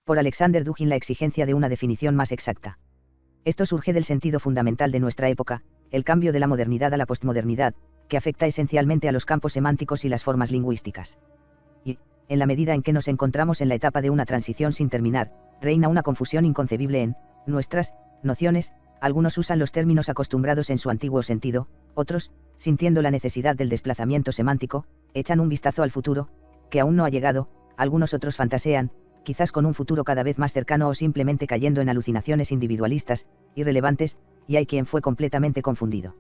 Por Alexander Dugin, la exigencia de una definición más exacta. Esto surge del sentido fundamental de nuestra época, el cambio de la modernidad a la postmodernidad, que afecta esencialmente a los campos semánticos y las formas lingüísticas. Y, en la medida en que nos encontramos en la etapa de una transición sin terminar, reina una confusión inconcebible en nuestras nociones. Algunos usan los términos acostumbrados en su antiguo sentido, otros, sintiendo la necesidad del desplazamiento semántico, echan un vistazo al futuro, que aún no ha llegado. Algunos otros fantasean, quizás con un futuro cada vez más cercano, o simplemente cayendo en alucinaciones individualistas, irrelevantes, y hay quien fue completamente confundido.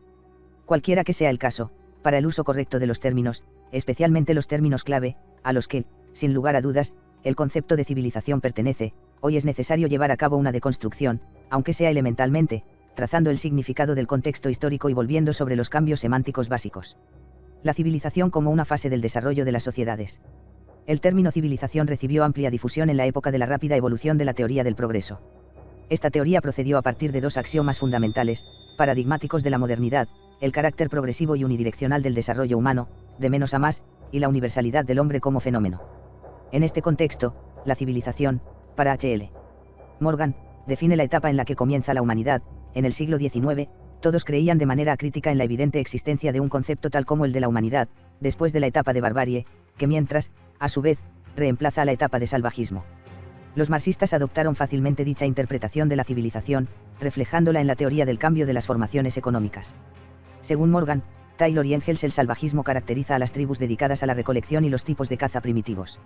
Cualquiera que sea el caso, para el uso correcto de los términos, especialmente los términos clave, a los que, sin lugar a dudas, el concepto de civilización pertenece, hoy es necesario llevar a cabo una deconstrucción, aunque sea elementalmente, trazando el significado del contexto histórico y volviendo sobre los cambios semánticos básicos. La civilización como una fase del desarrollo de las sociedades. El término civilización recibió amplia difusión en la época de la rápida evolución de la teoría del progreso. Esta teoría procedió a partir de dos axiomas fundamentales, paradigmáticos de la modernidad: el carácter progresivo y unidireccional del desarrollo humano, de menos a más, y la universalidad del hombre como fenómeno. En este contexto, la civilización, para H.L. Morgan, define la etapa en la que comienza la humanidad. En el siglo XIX, todos creían de manera crítica en la evidente existencia de un concepto tal como el de la humanidad, después de la etapa de barbarie, que mientras, a su vez, reemplaza a la etapa de salvajismo. Los marxistas adoptaron fácilmente dicha interpretación de la civilización, reflejándola en la teoría del cambio de las formaciones económicas. Según Morgan, Taylor y Engels, el salvajismo caracteriza a las tribus dedicadas a la recolección y los tipos de caza primitivos.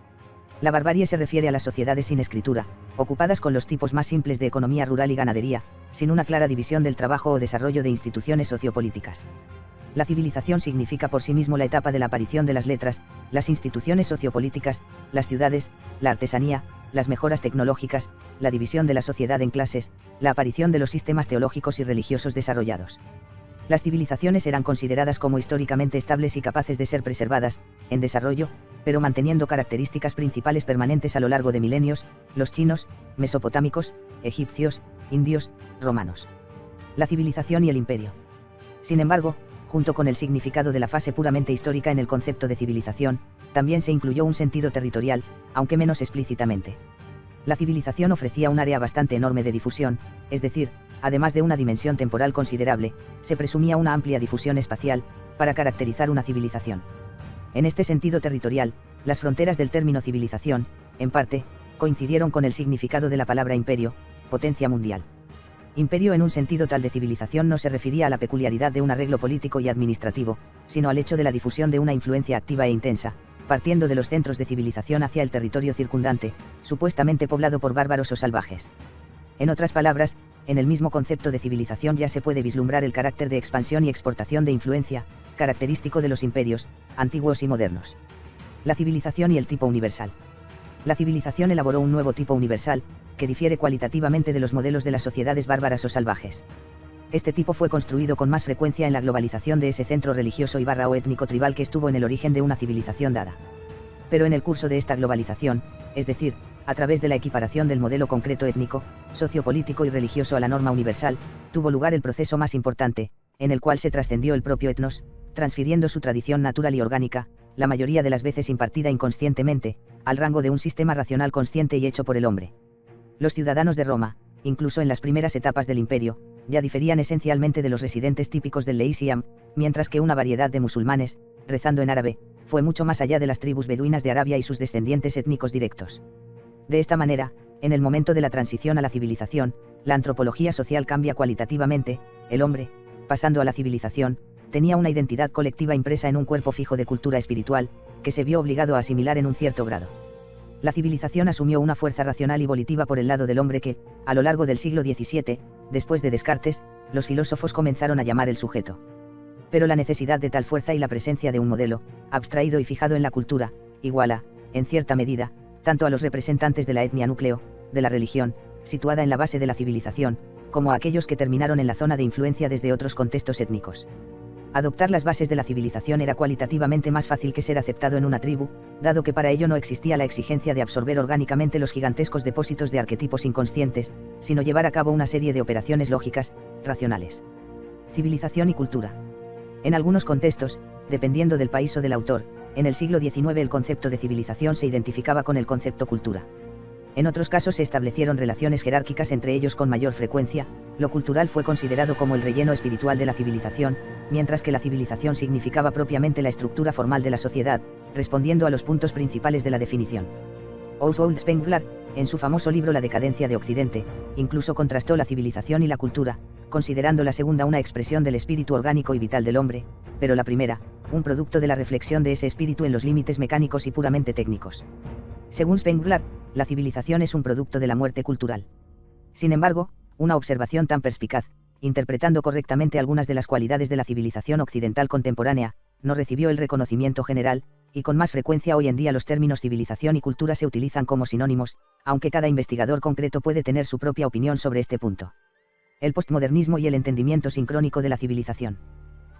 La barbarie se refiere a las sociedades sin escritura, ocupadas con los tipos más simples de economía rural y ganadería, sin una clara división del trabajo o desarrollo de instituciones sociopolíticas. La civilización significa por sí mismo la etapa de la aparición de las letras, las instituciones sociopolíticas, las ciudades, la artesanía, las mejoras tecnológicas, la división de la sociedad en clases, la aparición de los sistemas teológicos y religiosos desarrollados. Las civilizaciones eran consideradas como históricamente estables y capaces de ser preservadas, en desarrollo, pero manteniendo características principales permanentes a lo largo de milenios: los chinos, mesopotámicos, egipcios, indios, romanos. La civilización y el imperio. Sin embargo, junto con el significado de la fase puramente histórica en el concepto de civilización, también se incluyó un sentido territorial, aunque menos explícitamente. La civilización ofrecía un área bastante enorme de difusión, es decir, además de una dimensión temporal considerable, se presumía una amplia difusión espacial, para caracterizar una civilización. En este sentido territorial, las fronteras del término civilización, en parte, coincidieron con el significado de la palabra imperio, potencia mundial. Imperio en un sentido tal de civilización no se refería a la peculiaridad de un arreglo político y administrativo, sino al hecho de la difusión de una influencia activa e intensa, partiendo de los centros de civilización hacia el territorio circundante, supuestamente poblado por bárbaros o salvajes. En otras palabras, en el mismo concepto de civilización ya se puede vislumbrar el carácter de expansión y exportación de influencia, característico de los imperios, antiguos y modernos. La civilización y el tipo universal. La civilización elaboró un nuevo tipo universal, que difiere cualitativamente de los modelos de las sociedades bárbaras o salvajes. Este tipo fue construido con más frecuencia en la globalización de ese centro religioso y o étnico tribal que estuvo en el origen de una civilización dada. Pero en el curso de esta globalización, es decir, a través de la equiparación del modelo concreto étnico, sociopolítico y religioso a la norma universal, tuvo lugar el proceso más importante, en el cual se trascendió el propio etnos, transfiriendo su tradición natural y orgánica, la mayoría de las veces impartida inconscientemente, al rango de un sistema racional consciente y hecho por el hombre. Los ciudadanos de Roma, incluso en las primeras etapas del imperio, ya diferían esencialmente de los residentes típicos del Leisiam, mientras que una variedad de musulmanes, rezando en árabe, fue mucho más allá de las tribus beduinas de Arabia y sus descendientes étnicos directos. De esta manera, en el momento de la transición a la civilización, la antropología social cambia cualitativamente. El hombre, pasando a la civilización, tenía una identidad colectiva impresa en un cuerpo fijo de cultura espiritual, que se vio obligado a asimilar en un cierto grado. La civilización asumió una fuerza racional y volitiva por el lado del hombre que, a lo largo del siglo XVII, después de Descartes, los filósofos comenzaron a llamar el sujeto. Pero la necesidad de tal fuerza y la presencia de un modelo, abstraído y fijado en la cultura, iguala, en cierta medida, tanto a los representantes de la etnia núcleo, de la religión, situada en la base de la civilización, como a aquellos que terminaron en la zona de influencia desde otros contextos étnicos. Adoptar las bases de la civilización era cualitativamente más fácil que ser aceptado en una tribu, dado que para ello no existía la exigencia de absorber orgánicamente los gigantescos depósitos de arquetipos inconscientes, sino llevar a cabo una serie de operaciones lógicas, racionales. Civilización y cultura. En algunos contextos, dependiendo del país o del autor, en el siglo XIX el concepto de civilización se identificaba con el concepto cultura. En otros casos se establecieron relaciones jerárquicas entre ellos con mayor frecuencia. Lo cultural fue considerado como el relleno espiritual de la civilización, mientras que la civilización significaba propiamente la estructura formal de la sociedad, respondiendo a los puntos principales de la definición. Oswald Spengler, en su famoso libro La decadencia de Occidente, incluso contrastó la civilización y la cultura, considerando la segunda una expresión del espíritu orgánico y vital del hombre, pero la primera, un producto de la reflexión de ese espíritu en los límites mecánicos y puramente técnicos. Según Spengler, la civilización es un producto de la muerte cultural. Sin embargo, una observación tan perspicaz, interpretando correctamente algunas de las cualidades de la civilización occidental contemporánea, no recibió el reconocimiento general, y con más frecuencia hoy en día los términos civilización y cultura se utilizan como sinónimos, aunque cada investigador concreto puede tener su propia opinión sobre este punto. El postmodernismo y el entendimiento sincrónico de la civilización.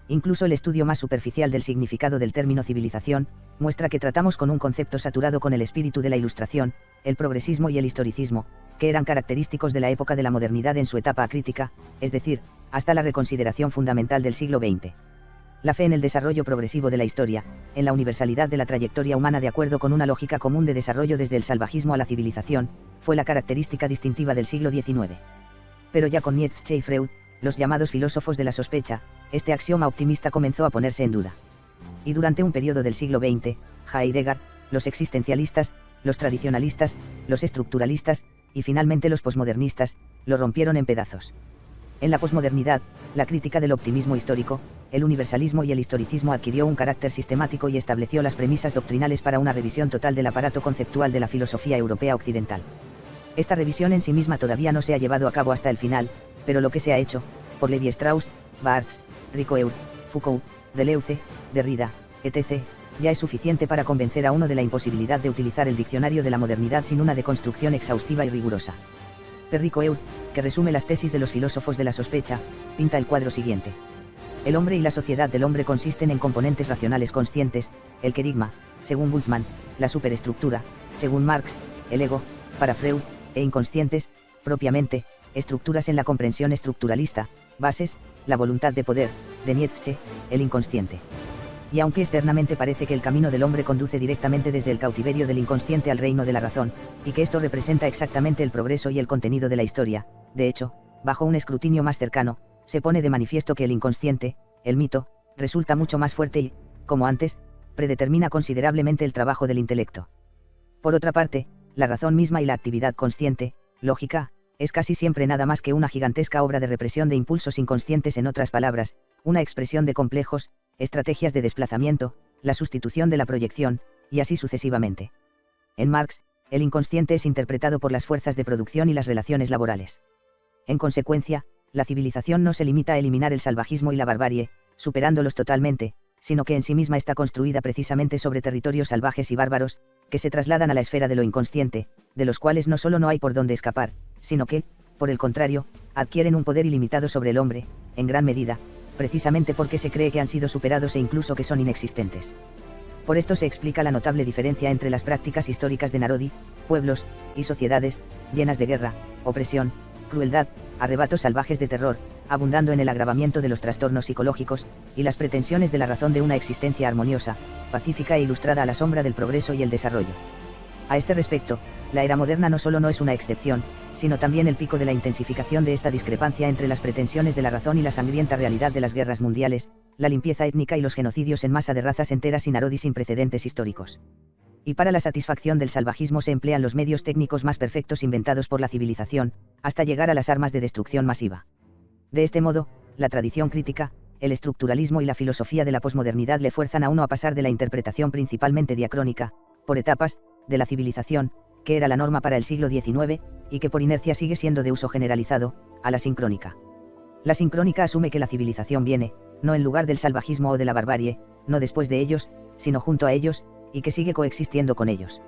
Incluso el estudio más superficial del significado del término civilización, muestra que tratamos con un concepto saturado con el espíritu de la Ilustración, el progresismo y el historicismo, que eran característicos de la época de la modernidad en su etapa acrítica, es decir, hasta la reconsideración fundamental del siglo XX. La fe en el desarrollo progresivo de la historia, en la universalidad de la trayectoria humana de acuerdo con una lógica común de desarrollo desde el salvajismo a la civilización, fue la característica distintiva del siglo XIX. Pero ya con Nietzsche y Freud, los llamados filósofos de la sospecha, este axioma optimista comenzó a ponerse en duda. Y durante un periodo del siglo XX, Heidegger, los existencialistas, los tradicionalistas, los estructuralistas, y finalmente los posmodernistas, lo rompieron en pedazos. En la posmodernidad, la crítica del optimismo histórico, el universalismo y el historicismo adquirió un carácter sistemático y estableció las premisas doctrinales para una revisión total del aparato conceptual de la filosofía europea occidental. Esta revisión en sí misma todavía no se ha llevado a cabo hasta el final, pero lo que se ha hecho, por Lévi-Strauss, Barthes, Ricoeur, Foucault, Deleuze, Derrida, etc., ya es suficiente para convencer a uno de la imposibilidad de utilizar el diccionario de la modernidad sin una deconstrucción exhaustiva y rigurosa. Ricoeur, que resume las tesis de los filósofos de la sospecha, pinta el cuadro siguiente. El hombre y la sociedad del hombre consisten en componentes racionales conscientes, el querigma, según Bultmann, la superestructura, según Marx, el ego, para Freud, e inconscientes, propiamente, estructuras en la comprensión estructuralista, bases, la voluntad de poder, de Nietzsche, el inconsciente. Y aunque externamente parece que el camino del hombre conduce directamente desde el cautiverio del inconsciente al reino de la razón, y que esto representa exactamente el progreso y el contenido de la historia, de hecho, bajo un escrutinio más cercano, se pone de manifiesto que el inconsciente, el mito, resulta mucho más fuerte y, como antes, predetermina considerablemente el trabajo del intelecto. Por otra parte, la razón misma y la actividad consciente, lógica, es casi siempre nada más que una gigantesca obra de represión de impulsos inconscientes, en otras palabras, una expresión de complejos, estrategias de desplazamiento, la sustitución de la proyección, y así sucesivamente. En Marx, el inconsciente es interpretado por las fuerzas de producción y las relaciones laborales. En consecuencia, la civilización no se limita a eliminar el salvajismo y la barbarie, superándolos totalmente, sino que en sí misma está construida precisamente sobre territorios salvajes y bárbaros, que se trasladan a la esfera de lo inconsciente, de los cuales no solo no hay por dónde escapar, sino que, por el contrario, adquieren un poder ilimitado sobre el hombre, en gran medida, precisamente porque se cree que han sido superados e incluso que son inexistentes. Por esto se explica la notable diferencia entre las prácticas históricas de Narodi, pueblos y sociedades, llenas de guerra, opresión, crueldad, arrebatos salvajes de terror, abundando en el agravamiento de los trastornos psicológicos, y las pretensiones de la razón de una existencia armoniosa, pacífica e ilustrada a la sombra del progreso y el desarrollo. A este respecto, la era moderna no solo no es una excepción, sino también el pico de la intensificación de esta discrepancia entre las pretensiones de la razón y la sangrienta realidad de las guerras mundiales, la limpieza étnica y los genocidios en masa de razas enteras y Narodi sin precedentes históricos. Y para la satisfacción del salvajismo se emplean los medios técnicos más perfectos inventados por la civilización, hasta llegar a las armas de destrucción masiva. De este modo, la tradición crítica, el estructuralismo y la filosofía de la posmodernidad le fuerzan a uno a pasar de la interpretación principalmente diacrónica, por etapas, de la civilización, que era la norma para el siglo XIX, y que por inercia sigue siendo de uso generalizado, a la sincrónica. La sincrónica asume que la civilización viene, no en lugar del salvajismo o de la barbarie, no después de ellos, sino junto a ellos, y que sigue coexistiendo con ellos.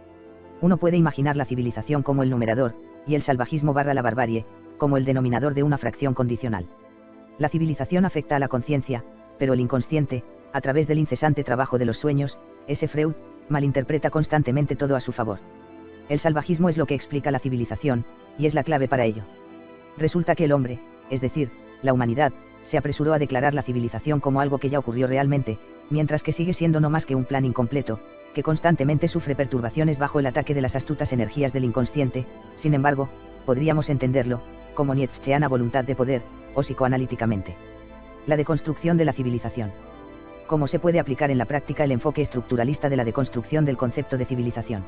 Uno puede imaginar la civilización como el numerador, y el salvajismo / la barbarie, como el denominador de una fracción condicional. La civilización afecta a la conciencia, pero el inconsciente, a través del incesante trabajo de los sueños, ese Freud, malinterpreta constantemente todo a su favor. El salvajismo es lo que explica la civilización, y es la clave para ello. Resulta que el hombre, es decir, la humanidad, se apresuró a declarar la civilización como algo que ya ocurrió realmente, mientras que sigue siendo no más que un plan incompleto, que constantemente sufre perturbaciones bajo el ataque de las astutas energías del inconsciente. Sin embargo, podríamos entenderlo, como nietzscheana voluntad de poder, o psicoanalíticamente. La deconstrucción de la civilización. ¿Cómo se puede aplicar en la práctica el enfoque estructuralista de la deconstrucción del concepto de civilización?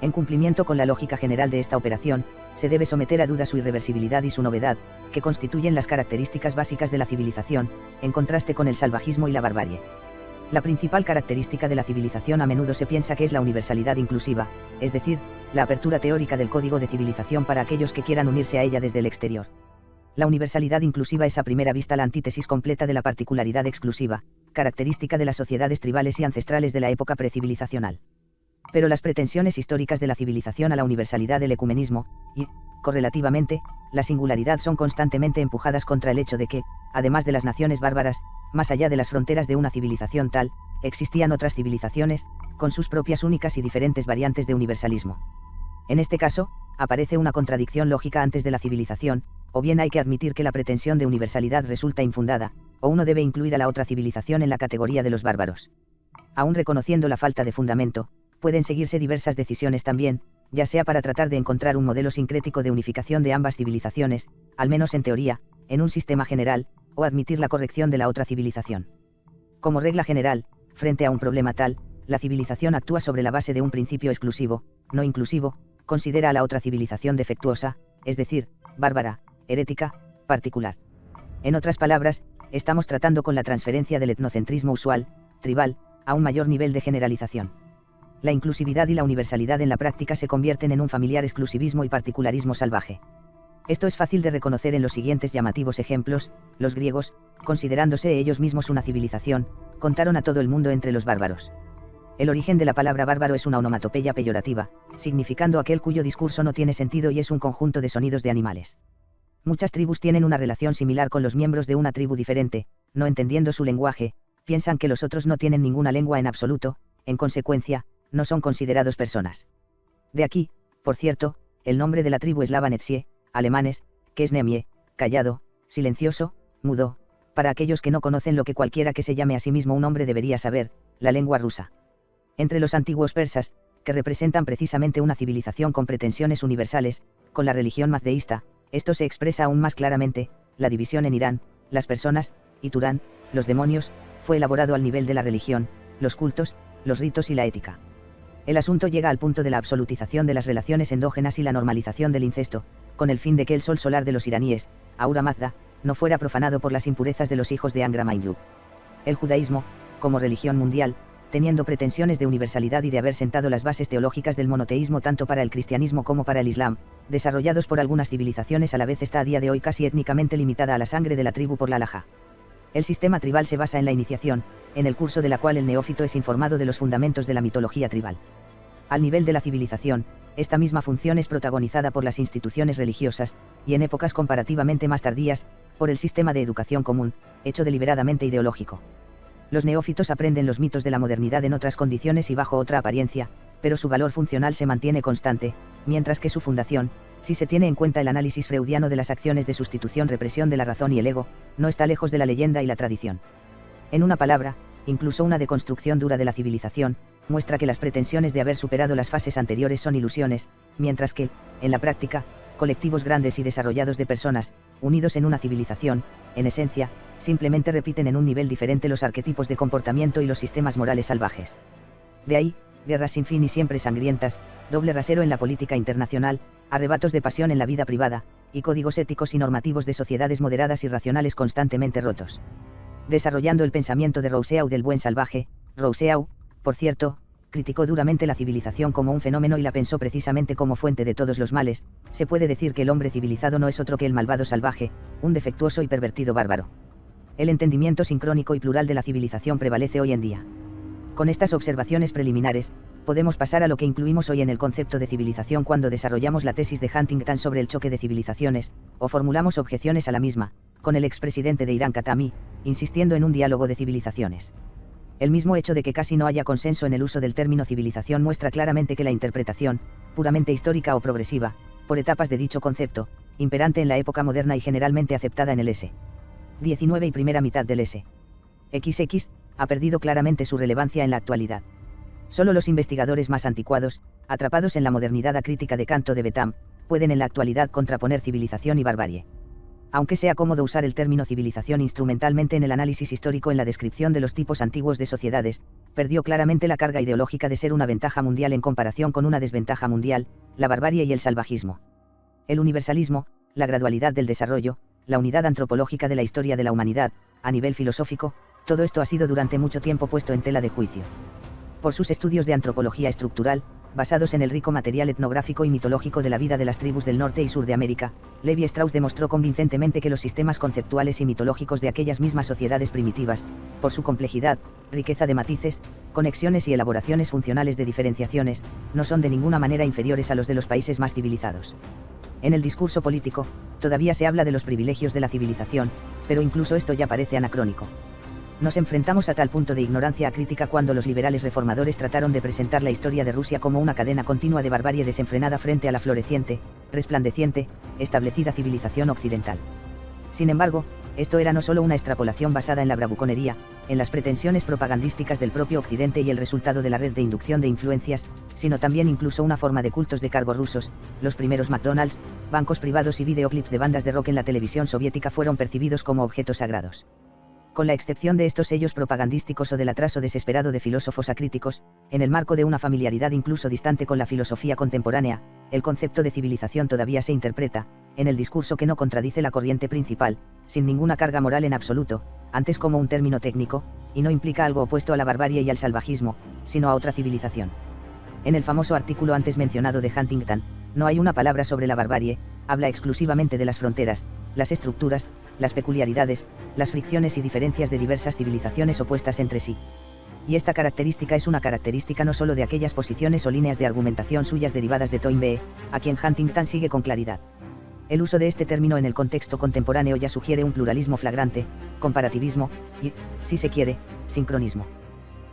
En cumplimiento con la lógica general de esta operación, se debe someter a duda su irreversibilidad y su novedad, que constituyen las características básicas de la civilización, en contraste con el salvajismo y la barbarie. La principal característica de la civilización a menudo se piensa que es la universalidad inclusiva, es decir, la apertura teórica del código de civilización para aquellos que quieran unirse a ella desde el exterior. La universalidad inclusiva es a primera vista la antítesis completa de la particularidad exclusiva, característica de las sociedades tribales y ancestrales de la época precivilizacional. Pero las pretensiones históricas de la civilización a la universalidad del ecumenismo, y, correlativamente, la singularidad son constantemente empujadas contra el hecho de que, además de las naciones bárbaras, más allá de las fronteras de una civilización tal, existían otras civilizaciones, con sus propias únicas y diferentes variantes de universalismo. En este caso, aparece una contradicción lógica antes de la civilización, o bien hay que admitir que la pretensión de universalidad resulta infundada, o uno debe incluir a la otra civilización en la categoría de los bárbaros. Aún reconociendo la falta de fundamento, pueden seguirse diversas decisiones también, ya sea para tratar de encontrar un modelo sincrético de unificación de ambas civilizaciones, al menos en teoría, en un sistema general, o admitir la corrección de la otra civilización. Como regla general, frente a un problema tal, la civilización actúa sobre la base de un principio exclusivo, no inclusivo, considera a la otra civilización defectuosa, es decir, bárbara, herética, particular. En otras palabras, estamos tratando con la transferencia del etnocentrismo usual, tribal, a un mayor nivel de generalización. La inclusividad y la universalidad en la práctica se convierten en un familiar exclusivismo y particularismo salvaje. Esto es fácil de reconocer en los siguientes llamativos ejemplos. Los griegos, considerándose ellos mismos una civilización, contaron a todo el mundo entre los bárbaros. El origen de la palabra bárbaro es una onomatopeya peyorativa, significando aquel cuyo discurso no tiene sentido y es un conjunto de sonidos de animales. Muchas tribus tienen una relación similar con los miembros de una tribu diferente, no entendiendo su lenguaje, piensan que los otros no tienen ninguna lengua en absoluto, en consecuencia, no son considerados personas. De aquí, por cierto, el nombre de la tribu eslava Netsie, alemanes, que es nemie, callado, silencioso, mudo, para aquellos que no conocen lo que cualquiera que se llame a sí mismo un hombre debería saber, la lengua rusa. Entre los antiguos persas, que representan precisamente una civilización con pretensiones universales, con la religión mazdeísta, esto se expresa aún más claramente. La división en Irán, las personas, y Turán, los demonios, fue elaborado al nivel de la religión, los cultos, los ritos y la ética. El asunto llega al punto de la absolutización de las relaciones endógenas y la normalización del incesto, con el fin de que el sol solar de los iraníes, Ahura Mazda, no fuera profanado por las impurezas de los hijos de Angra Mainlu. El judaísmo, como religión mundial, teniendo pretensiones de universalidad y de haber sentado las bases teológicas del monoteísmo tanto para el cristianismo como para el islam, desarrollados por algunas civilizaciones, a la vez está a día de hoy casi étnicamente limitada a la sangre de la tribu por la halajá. El sistema tribal se basa en la iniciación, en el curso de la cual el neófito es informado de los fundamentos de la mitología tribal. Al nivel de la civilización, esta misma función es protagonizada por las instituciones religiosas, y en épocas comparativamente más tardías, por el sistema de educación común, hecho deliberadamente ideológico. Los neófitos aprenden los mitos de la modernidad en otras condiciones y bajo otra apariencia, pero su valor funcional se mantiene constante, mientras que su fundación, si se tiene en cuenta el análisis freudiano de las acciones de sustitución-represión de la razón y el ego, no está lejos de la leyenda y la tradición. En una palabra, incluso una deconstrucción dura de la civilización, muestra que las pretensiones de haber superado las fases anteriores son ilusiones, mientras que, en la práctica, colectivos grandes y desarrollados de personas, unidos en una civilización, en esencia, simplemente repiten en un nivel diferente los arquetipos de comportamiento y los sistemas morales salvajes. De ahí, guerras sin fin y siempre sangrientas, doble rasero en la política internacional, arrebatos de pasión en la vida privada, y códigos éticos y normativos de sociedades moderadas y racionales constantemente rotos. Desarrollando el pensamiento de Rousseau del buen salvaje, Rousseau, por cierto, criticó duramente la civilización como un fenómeno y la pensó precisamente como fuente de todos los males. Se puede decir que el hombre civilizado no es otro que el malvado salvaje, un defectuoso y pervertido bárbaro. El entendimiento sincrónico y plural de la civilización prevalece hoy en día. Con estas observaciones preliminares, podemos pasar a lo que incluimos hoy en el concepto de civilización cuando desarrollamos la tesis de Huntington sobre el choque de civilizaciones, o formulamos objeciones a la misma, con el expresidente de Irán Khatami, insistiendo en un diálogo de civilizaciones. El mismo hecho de que casi no haya consenso en el uso del término civilización muestra claramente que la interpretación, puramente histórica o progresiva, por etapas de dicho concepto, imperante en la época moderna y generalmente aceptada en el S. 19 y primera mitad del S. XX, ha perdido claramente su relevancia en la actualidad. Solo los investigadores más anticuados, atrapados en la modernidad acrítica de Kant o de Bentham, pueden en la actualidad contraponer civilización y barbarie. Aunque sea cómodo usar el término civilización instrumentalmente en el análisis histórico en la descripción de los tipos antiguos de sociedades, perdió claramente la carga ideológica de ser una ventaja mundial en comparación con una desventaja mundial, la barbarie y el salvajismo. El universalismo, la gradualidad del desarrollo, la unidad antropológica de la historia de la humanidad, a nivel filosófico, todo esto ha sido durante mucho tiempo puesto en tela de juicio. Por sus estudios de antropología estructural, basados en el rico material etnográfico y mitológico de la vida de las tribus del norte y sur de América, Levi Strauss demostró convincentemente que los sistemas conceptuales y mitológicos de aquellas mismas sociedades primitivas, por su complejidad, riqueza de matices, conexiones y elaboraciones funcionales de diferenciaciones, no son de ninguna manera inferiores a los de los países más civilizados. En el discurso político, todavía se habla de los privilegios de la civilización, pero incluso esto ya parece anacrónico. Nos enfrentamos a tal punto de ignorancia crítica cuando los liberales reformadores trataron de presentar la historia de Rusia como una cadena continua de barbarie desenfrenada frente a la floreciente, resplandeciente, establecida civilización occidental. Sin embargo, esto era no solo una extrapolación basada en la bravuconería, en las pretensiones propagandísticas del propio Occidente y el resultado de la red de inducción de influencias, sino también incluso una forma de cultos de cargo rusos. Los primeros McDonald's, bancos privados y videoclips de bandas de rock en la televisión soviética fueron percibidos como objetos sagrados. Con la excepción de estos sellos propagandísticos o del atraso desesperado de filósofos acríticos, en el marco de una familiaridad incluso distante con la filosofía contemporánea, el concepto de civilización todavía se interpreta, en el discurso que no contradice la corriente principal, sin ninguna carga moral en absoluto, antes como un término técnico, y no implica algo opuesto a la barbarie y al salvajismo, sino a otra civilización. En el famoso artículo antes mencionado de Huntington, no hay una palabra sobre la barbarie, habla exclusivamente de las fronteras, las estructuras, las peculiaridades, las fricciones y diferencias de diversas civilizaciones opuestas entre sí. Y esta característica es una característica no solo de aquellas posiciones o líneas de argumentación suyas derivadas de Toynbee, a quien Huntington sigue con claridad. El uso de este término en el contexto contemporáneo ya sugiere un pluralismo flagrante, comparativismo, y, si se quiere, sincronismo.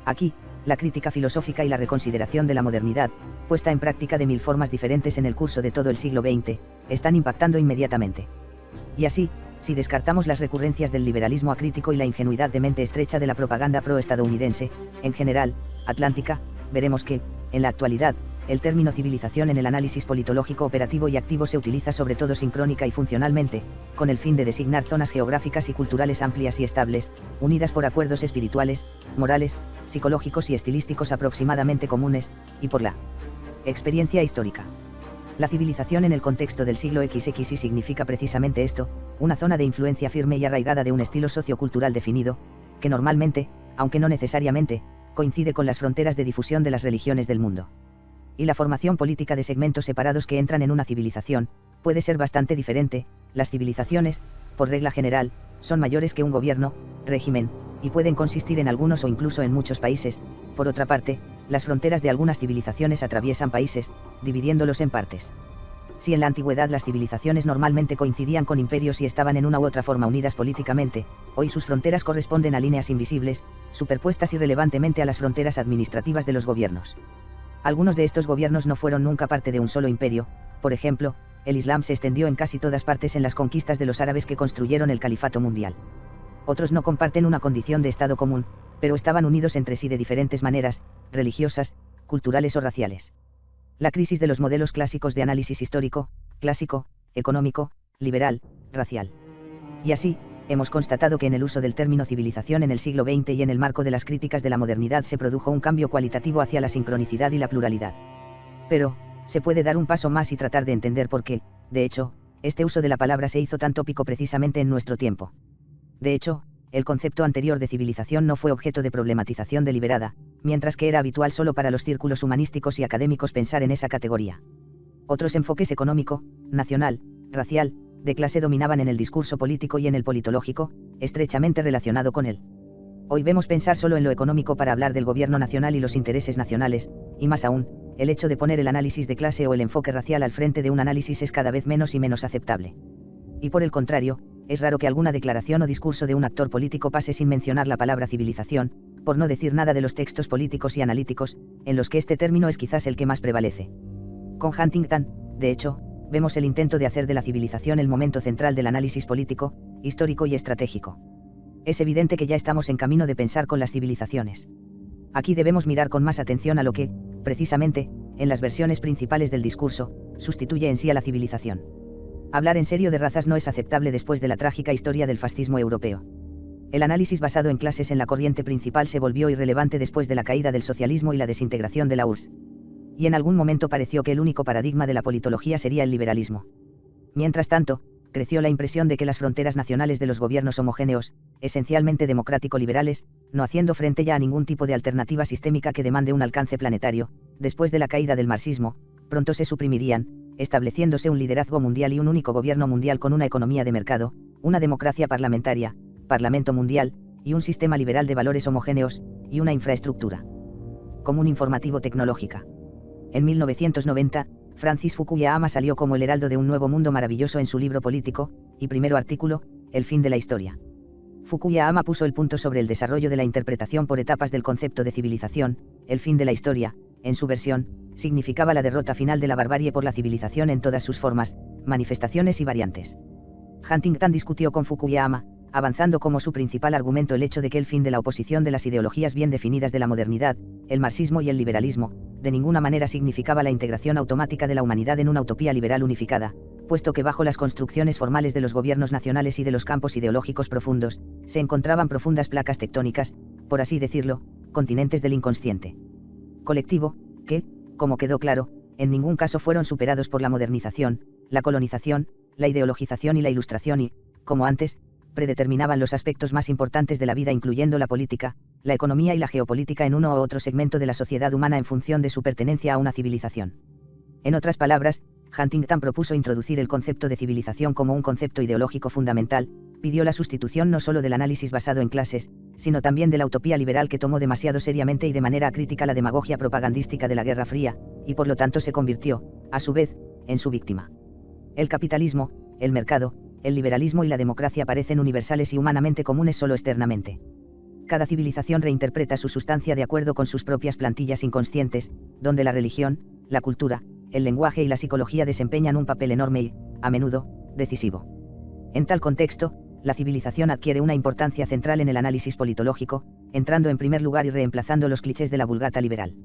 Aquí, la crítica filosófica y la reconsideración de la modernidad, puesta en práctica de mil formas diferentes en el curso de todo el siglo XX, están impactando inmediatamente. Y así, si descartamos las recurrencias del liberalismo acrítico y la ingenuidad de mente estrecha de la propaganda pro-estadounidense, en general, atlántica, veremos que, en la actualidad, el término civilización en el análisis politológico operativo y activo se utiliza sobre todo sincrónica y funcionalmente, con el fin de designar zonas geográficas y culturales amplias y estables, unidas por acuerdos espirituales, morales, psicológicos y estilísticos aproximadamente comunes, y por la experiencia histórica. La civilización en el contexto del siglo XX significa precisamente esto, una zona de influencia firme y arraigada de un estilo sociocultural definido, que normalmente, aunque no necesariamente, coincide con las fronteras de difusión de las religiones del mundo. Y la formación política de segmentos separados que entran en una civilización, puede ser bastante diferente. Las civilizaciones, por regla general, son mayores que un gobierno, régimen, y pueden consistir en algunos o incluso en muchos países. Por otra parte, las fronteras de algunas civilizaciones atraviesan países, dividiéndolos en partes. Si en la antigüedad las civilizaciones normalmente coincidían con imperios y estaban en una u otra forma unidas políticamente, hoy sus fronteras corresponden a líneas invisibles, superpuestas irrelevantemente a las fronteras administrativas de los gobiernos. Algunos de estos gobiernos no fueron nunca parte de un solo imperio. Por ejemplo, el Islam se extendió en casi todas partes en las conquistas de los árabes que construyeron el califato mundial. Otros no comparten una condición de Estado común, pero estaban unidos entre sí de diferentes maneras, religiosas, culturales o raciales. La crisis de los modelos clásicos de análisis histórico, clásico, económico, liberal, racial. Y así, hemos constatado que en el uso del término civilización en el siglo XX y en el marco de las críticas de la modernidad se produjo un cambio cualitativo hacia la sincronicidad y la pluralidad. Pero, se puede dar un paso más y tratar de entender por qué, de hecho, este uso de la palabra se hizo tan tópico precisamente en nuestro tiempo. De hecho, el concepto anterior de civilización no fue objeto de problematización deliberada, mientras que era habitual solo para los círculos humanísticos y académicos pensar en esa categoría. Otros enfoques económico, nacional, racial, de clase dominaban en el discurso político y en el politológico, estrechamente relacionado con él. Hoy vemos pensar solo en lo económico para hablar del gobierno nacional y los intereses nacionales, y más aún, el hecho de poner el análisis de clase o el enfoque racial al frente de un análisis es cada vez menos y menos aceptable. Y por el contrario, es raro que alguna declaración o discurso de un actor político pase sin mencionar la palabra civilización, por no decir nada de los textos políticos y analíticos, en los que este término es quizás el que más prevalece. Con Huntington, de hecho, vemos el intento de hacer de la civilización el momento central del análisis político, histórico y estratégico. Es evidente que ya estamos en camino de pensar con las civilizaciones. Aquí debemos mirar con más atención a lo que, precisamente, en las versiones principales del discurso, sustituye en sí a la civilización. Hablar en serio de razas no es aceptable después de la trágica historia del fascismo europeo. El análisis basado en clases en la corriente principal se volvió irrelevante después de la caída del socialismo y la desintegración de la URSS. Y en algún momento pareció que el único paradigma de la politología sería el liberalismo. Mientras tanto, creció la impresión de que las fronteras nacionales de los gobiernos homogéneos, esencialmente democrático-liberales, no haciendo frente ya a ningún tipo de alternativa sistémica que demande un alcance planetario, después de la caída del marxismo, pronto se suprimirían, estableciéndose un liderazgo mundial y un único gobierno mundial con una economía de mercado, una democracia parlamentaria, parlamento mundial, y un sistema liberal de valores homogéneos, y una infraestructura común informativo tecnológica. En 1990, Francis Fukuyama salió como el heraldo de un nuevo mundo maravilloso en su libro político, y primero artículo, El fin de la historia. Fukuyama puso el punto sobre el desarrollo de la interpretación por etapas del concepto de civilización. El fin de la historia, en su versión, significaba la derrota final de la barbarie por la civilización en todas sus formas, manifestaciones y variantes. Huntington discutió con Fukuyama, avanzando como su principal argumento el hecho de que el fin de la oposición de las ideologías bien definidas de la modernidad, el marxismo y el liberalismo, de ninguna manera significaba la integración automática de la humanidad en una utopía liberal unificada, puesto que bajo las construcciones formales de los gobiernos nacionales y de los campos ideológicos profundos, se encontraban profundas placas tectónicas, por así decirlo, continentes del inconsciente colectivo, que, como quedó claro, en ningún caso fueron superados por la modernización, la colonización, la ideologización y la ilustración y, como antes, predeterminaban los aspectos más importantes de la vida incluyendo la política, la economía y la geopolítica en uno u otro segmento de la sociedad humana en función de su pertenencia a una civilización. En otras palabras, Huntington propuso introducir el concepto de civilización como un concepto ideológico fundamental, pidió la sustitución no solo del análisis basado en clases, sino también de la utopía liberal que tomó demasiado seriamente y de manera crítica la demagogia propagandística de la Guerra Fría, y por lo tanto se convirtió, a su vez, en su víctima. El capitalismo, el mercado, el liberalismo y la democracia parecen universales y humanamente comunes solo externamente. Cada civilización reinterpreta su sustancia de acuerdo con sus propias plantillas inconscientes, donde la religión, la cultura, el lenguaje y la psicología desempeñan un papel enorme y, a menudo, decisivo. En tal contexto, la civilización adquiere una importancia central en el análisis politológico, entrando en primer lugar y reemplazando los clichés de la vulgata liberal.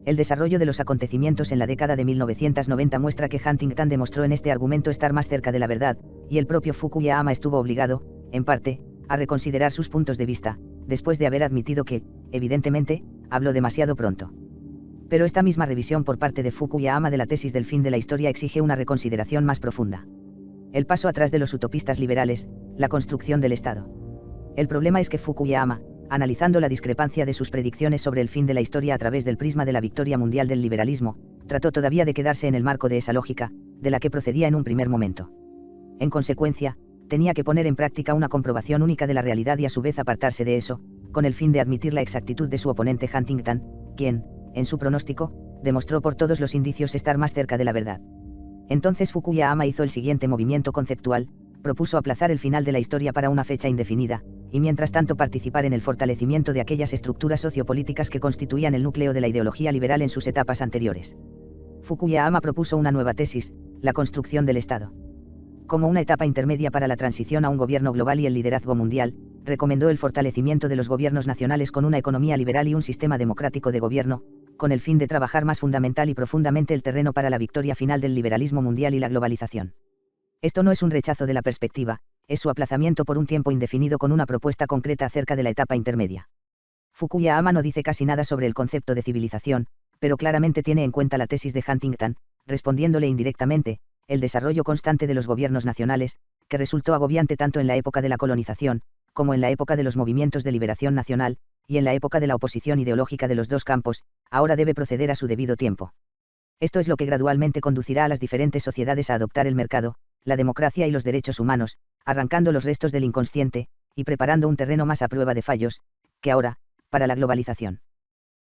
El desarrollo de los acontecimientos en la década de 1990 muestra que Huntington demostró en este argumento estar más cerca de la verdad, y el propio Fukuyama estuvo obligado, en parte, a reconsiderar sus puntos de vista, después de haber admitido que, evidentemente, habló demasiado pronto. Pero esta misma revisión por parte de Fukuyama de la tesis del fin de la historia exige una reconsideración más profunda. El paso atrás de los utopistas liberales, la construcción del Estado. El problema es que Fukuyama, analizando la discrepancia de sus predicciones sobre el fin de la historia a través del prisma de la victoria mundial del liberalismo, trató todavía de quedarse en el marco de esa lógica, de la que procedía en un primer momento. En consecuencia, tenía que poner en práctica una comprobación única de la realidad y a su vez apartarse de eso, con el fin de admitir la exactitud de su oponente Huntington, quien, en su pronóstico, demostró por todos los indicios estar más cerca de la verdad. Entonces Fukuyama hizo el siguiente movimiento conceptual, propuso aplazar el final de la historia para una fecha indefinida, y mientras tanto participar en el fortalecimiento de aquellas estructuras sociopolíticas que constituían el núcleo de la ideología liberal en sus etapas anteriores. Fukuyama propuso una nueva tesis, la construcción del Estado. Como una etapa intermedia para la transición a un gobierno global y el liderazgo mundial, recomendó el fortalecimiento de los gobiernos nacionales con una economía liberal y un sistema democrático de gobierno, con el fin de trabajar más fundamental y profundamente el terreno para la victoria final del liberalismo mundial y la globalización. Esto no es un rechazo de la perspectiva, es su aplazamiento por un tiempo indefinido con una propuesta concreta acerca de la etapa intermedia. Fukuyama no dice casi nada sobre el concepto de civilización, pero claramente tiene en cuenta la tesis de Huntington, respondiéndole indirectamente, el desarrollo constante de los gobiernos nacionales, que resultó agobiante tanto en la época de la colonización, como en la época de los movimientos de liberación nacional, y en la época de la oposición ideológica de los dos campos, ahora debe proceder a su debido tiempo. Esto es lo que gradualmente conducirá a las diferentes sociedades a adoptar el mercado, la democracia y los derechos humanos, arrancando los restos del inconsciente, y preparando un terreno más a prueba de fallos, que ahora, para la globalización.